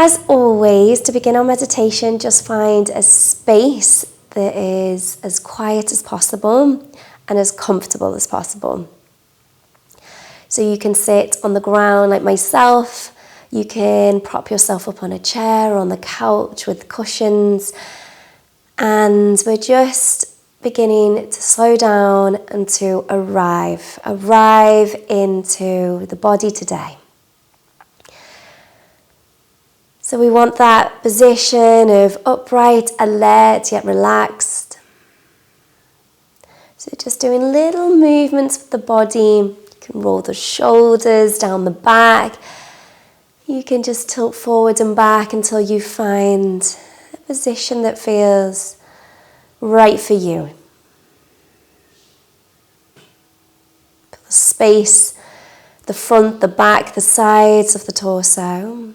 as always, to begin our meditation, just find a space that is as quiet as possible and as comfortable as possible. So you can sit on the ground like myself, you can prop yourself up on a chair or on the couch with cushions, and we're just beginning to slow down and to arrive into the body today. So we want that position of upright, alert, yet relaxed. So just doing little movements with the body. You can roll the shoulders down the back. You can just tilt forward and back until you find a position that feels right for you. Feel the space, the front, the back, the sides of the torso.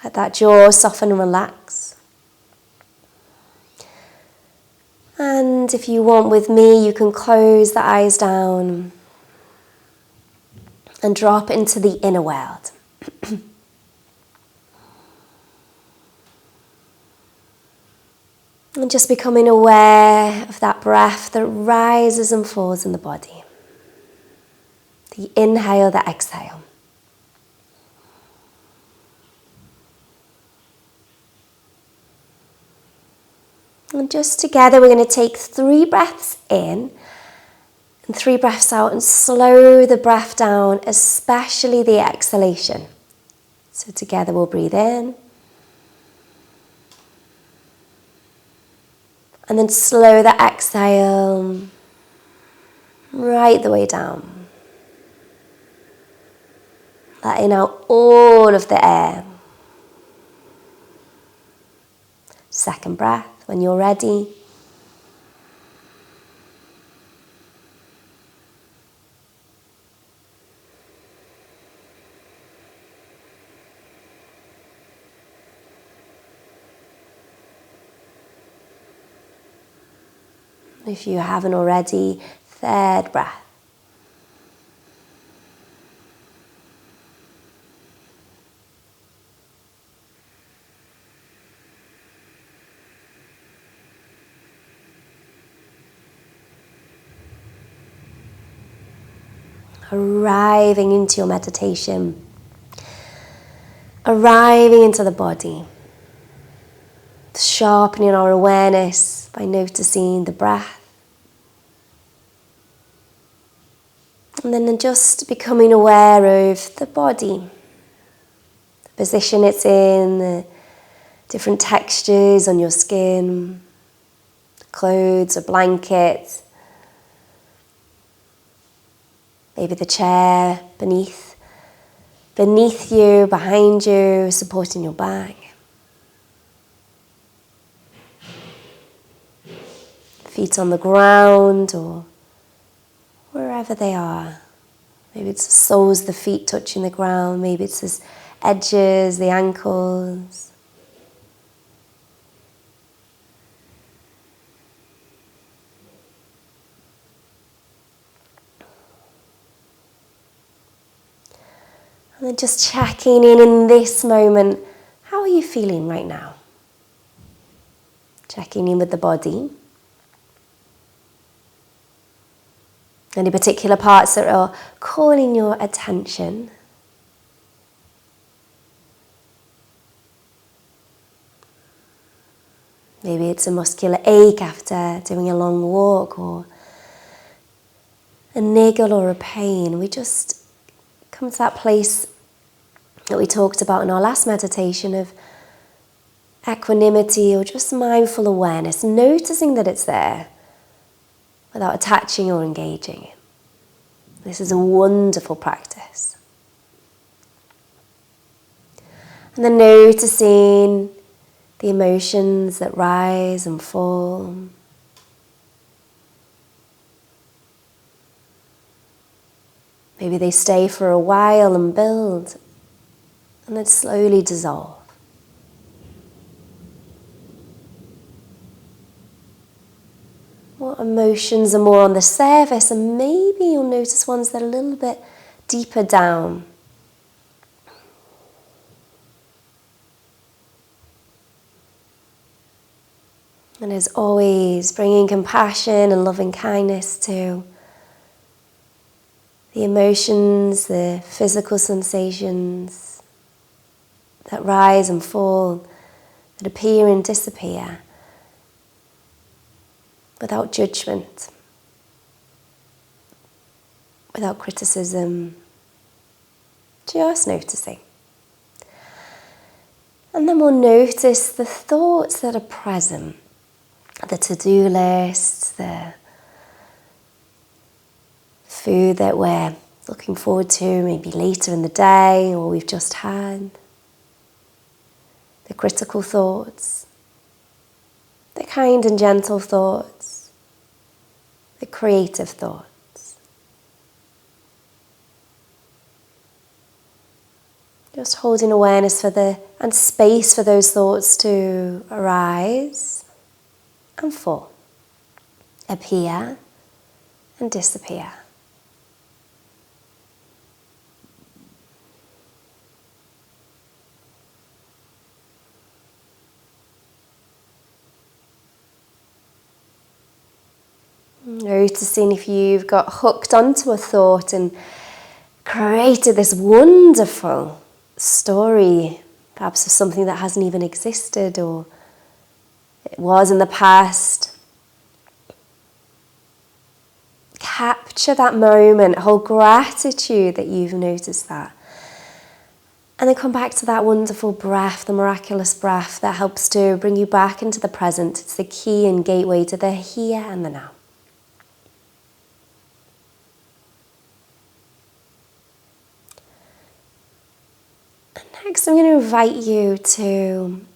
Let that jaw soften and relax. And if you want with me, you can close the eyes down and drop into the inner world. And just becoming aware of that breath that rises and falls in the body. The inhale, the exhale. And just together, we're going to take 3 breaths in and 3 breaths out and slow the breath down, especially the exhalation. So together we'll breathe in. And then slow the exhale right the way down. Letting out all of the air. Second breath. When you're ready, if you haven't already, third breath. Arriving into your meditation, arriving into the body, sharpening our awareness by noticing the breath, and then just becoming aware of the body, the position it's in, the different textures on your skin, clothes or blankets. Maybe the chair beneath you, behind you, supporting your back. Feet on the ground or wherever they are. Maybe it's the soles of the feet touching the ground. Maybe it's the edges, the ankles. And then just checking in this moment, how are you feeling right now? Checking in with the body. Any particular parts that are calling your attention? Maybe it's a muscular ache after doing a long walk, or a niggle or a pain. We just come to that place that we talked about in our last meditation of equanimity or just mindful awareness, noticing that it's there without attaching or engaging. This is a wonderful practice. And then noticing the emotions that rise and fall. Maybe they stay for a while and build, and then slowly dissolve. What emotions are more on the surface, and maybe you'll notice ones that are a little bit deeper down. And as always, bringing compassion and loving kindness to the emotions, the physical sensations that rise and fall, that appear and disappear, without judgment, without criticism, just noticing. And then we'll notice the thoughts that are present, the to-do list, the food that we're looking forward to maybe later in the day or we've just had, the critical thoughts, the kind and gentle thoughts, the creative thoughts. Just holding awareness and space for those thoughts to arise and fall, appear and disappear. Noticing if you've got hooked onto a thought and created this wonderful story, perhaps of something that hasn't even existed or it was in the past. Capture that moment, hold gratitude that you've noticed that. And then come back to that wonderful breath, the miraculous breath that helps to bring you back into the present. It's the key and gateway to the here and the now. Next, I'm going to invite you to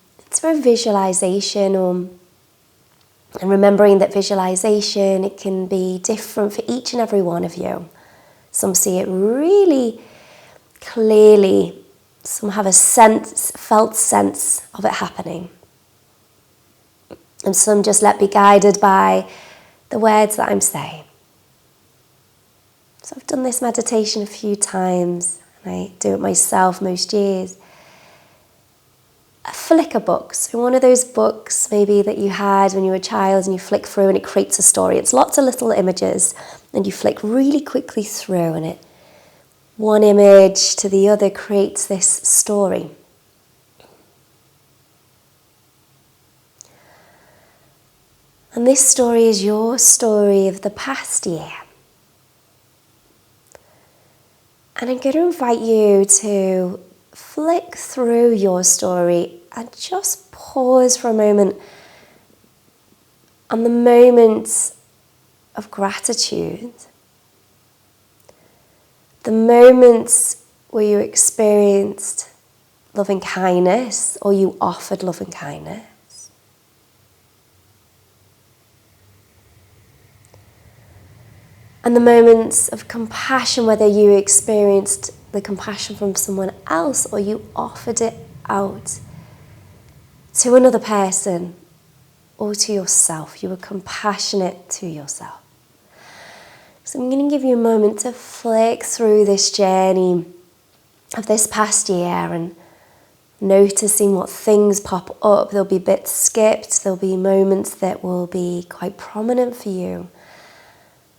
a visualization, and remembering that visualization, it can be different for each and every one of you. Some see it really clearly, some have a felt sense of it happening, and some just be guided by the words that I'm saying. So I've done this meditation a few times, and I do it myself most years. A flicker book, so one of those books maybe that you had when you were a child and you flick through and it creates a story. It's lots of little images and you flick really quickly through and one image to the other creates this story. And this story is your story of the past year. And I'm going to invite you to flick through your story and just pause for a moment on the moments of gratitude, the moments where you experienced loving kindness or you offered loving kindness. And the moments of compassion, whether you experienced the compassion from someone else or you offered it out to another person or to yourself. You were compassionate to yourself. So I'm going to give you a moment to flick through this journey of this past year and noticing what things pop up. There'll be bits skipped, there'll be moments that will be quite prominent for you.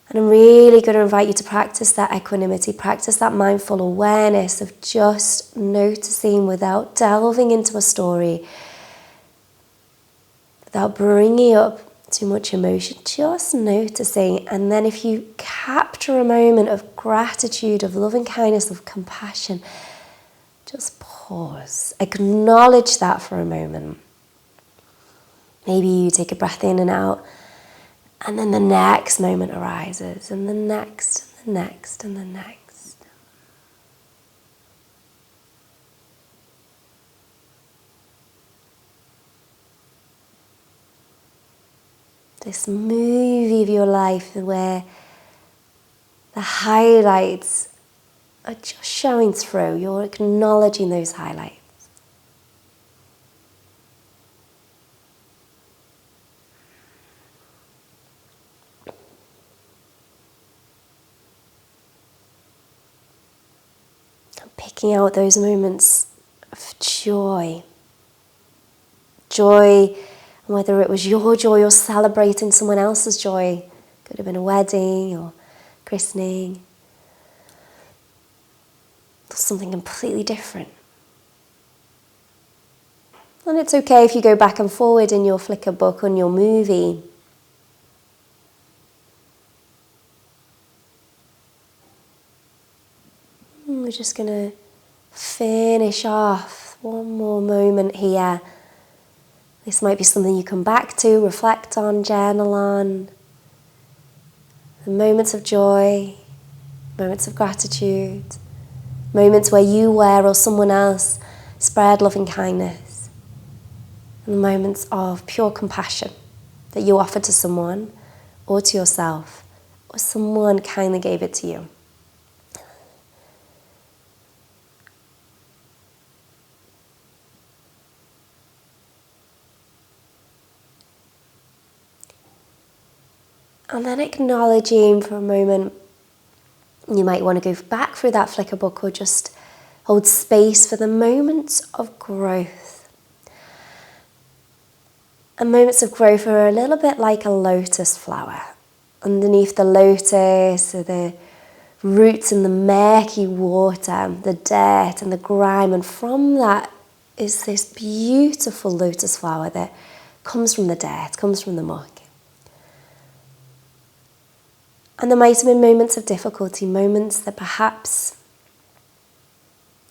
And I'm really going to invite you to practice that equanimity, practice that mindful awareness of just noticing without delving into a story, without bringing up too much emotion, just noticing. And then if you capture a moment of gratitude, of loving kindness, of compassion, just pause, acknowledge that for a moment. Maybe you take a breath in and out, and then the next moment arises, and the next, and the next, and the next. This movie of your life where the highlights are just showing through. You're acknowledging those highlights. Picking out those moments of joy. Joy And whether it was your joy or celebrating someone else's joy, could have been a wedding or christening, something completely different. And it's okay if you go back and forward in your Flickr book, on your movie. We're just going to finish off one more moment here. This might be something you come back to, reflect on, journal on. The moments of joy, moments of gratitude, moments where you were or someone else spread loving kindness, and moments of pure compassion that you offered to someone or to yourself, or someone kindly gave it to you. And then acknowledging for a moment, you might want to go back through that Flickr book or just hold space for the moments of growth. And moments of growth are a little bit like a lotus flower. Underneath the lotus are the roots in the murky water, the dirt and the grime, and from that is this beautiful lotus flower that comes from the dirt, comes from the muck. And there might have been moments of difficulty, moments that perhaps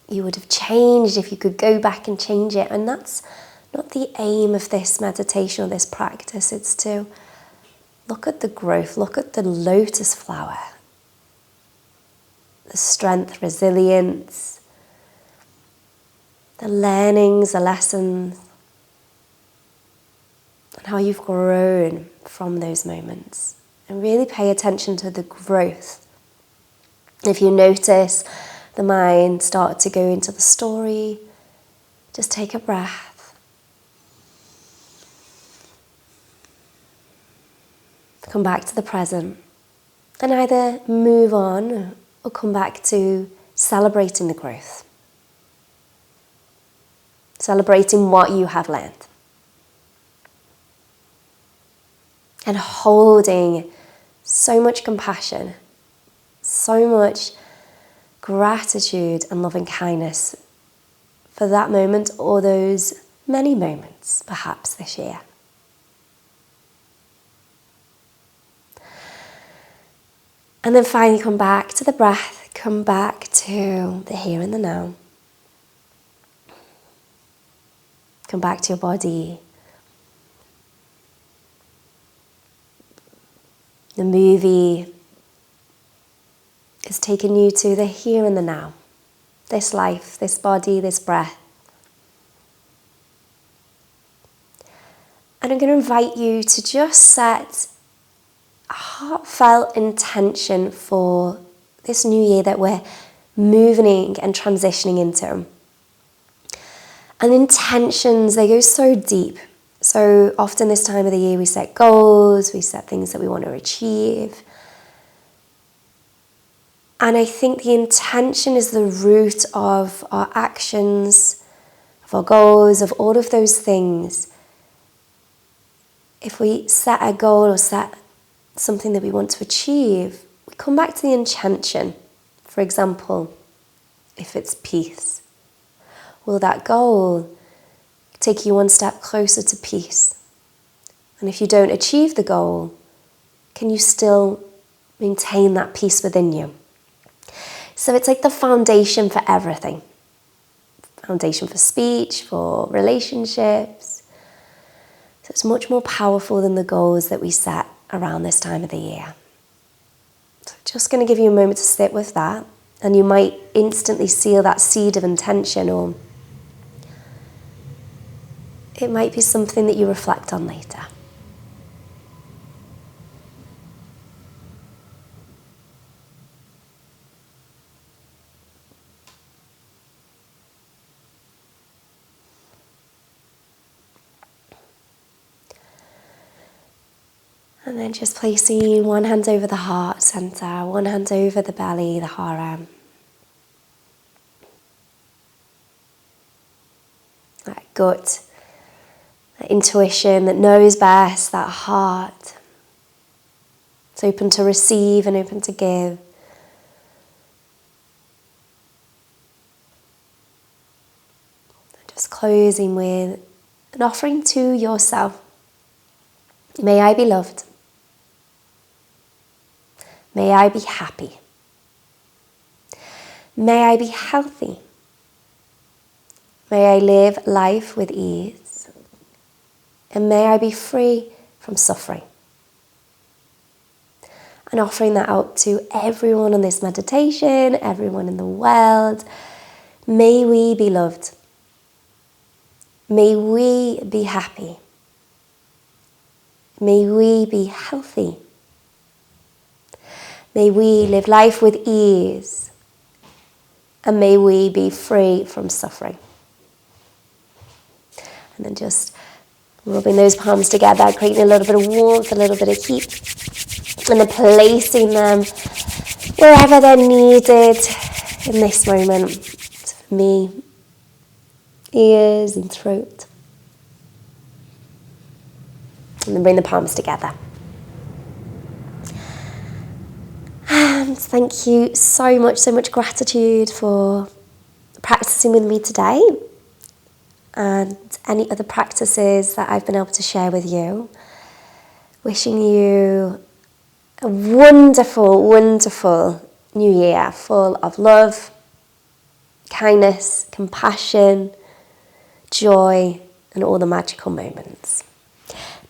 you would have changed if you could go back and change it. And that's not the aim of this meditation or this practice. It's to look at the growth, look at the lotus flower, the strength, resilience, the learnings, the lessons, and how you've grown from those moments. And really pay attention to the growth. If you notice the mind start to go into the story, just take a breath. Come back to the present and either move on or come back to celebrating the growth. Celebrating what you have learned. And holding so much compassion, so much gratitude and loving kindness for that moment or those many moments perhaps this year. And then finally come back to the breath, come back to the here and the now. Come back to your body. The movie is taking you to the here and the now. This life, this body, this breath. And I'm going to invite you to just set a heartfelt intention for this new year that we're moving and transitioning into. And intentions, they go so deep. So often this time of the year we set goals, we set things that we want to achieve. And I think the intention is the root of our actions, of our goals, of all of those things. If we set a goal or set something that we want to achieve, we come back to the intention. For example, if it's peace, will that goal take you one step closer to peace? And if you don't achieve the goal, can you still maintain that peace within you? So it's like the foundation for everything. Foundation for speech, for relationships. So it's much more powerful than the goals that we set around this time of the year. So just going to give you a moment to sit with that, and you might instantly seal that seed of intention, or it might be something that you reflect on later. And then just placing one hand over the heart center, one hand over the belly, the hara. That gut that intuition that knows best, that heart. It's open to receive and open to give. Just closing with an offering to yourself. May I be loved. May I be happy. May I be healthy. May I live life with ease. And may I be free from suffering. And offering that out to everyone on this meditation, everyone in the world. May we be loved. May we be happy. May we be healthy. May we live life with ease. And may we be free from suffering. And then just rubbing those palms together, creating a little bit of warmth, a little bit of heat. And then placing them wherever they're needed in this moment. For me, ears and throat. And then bring the palms together. And thank you so much gratitude for practicing with me today and any other practices that I've been able to share with you. Wishing you a wonderful, wonderful new year full of love, kindness, compassion, joy, and all the magical moments.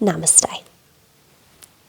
Namaste.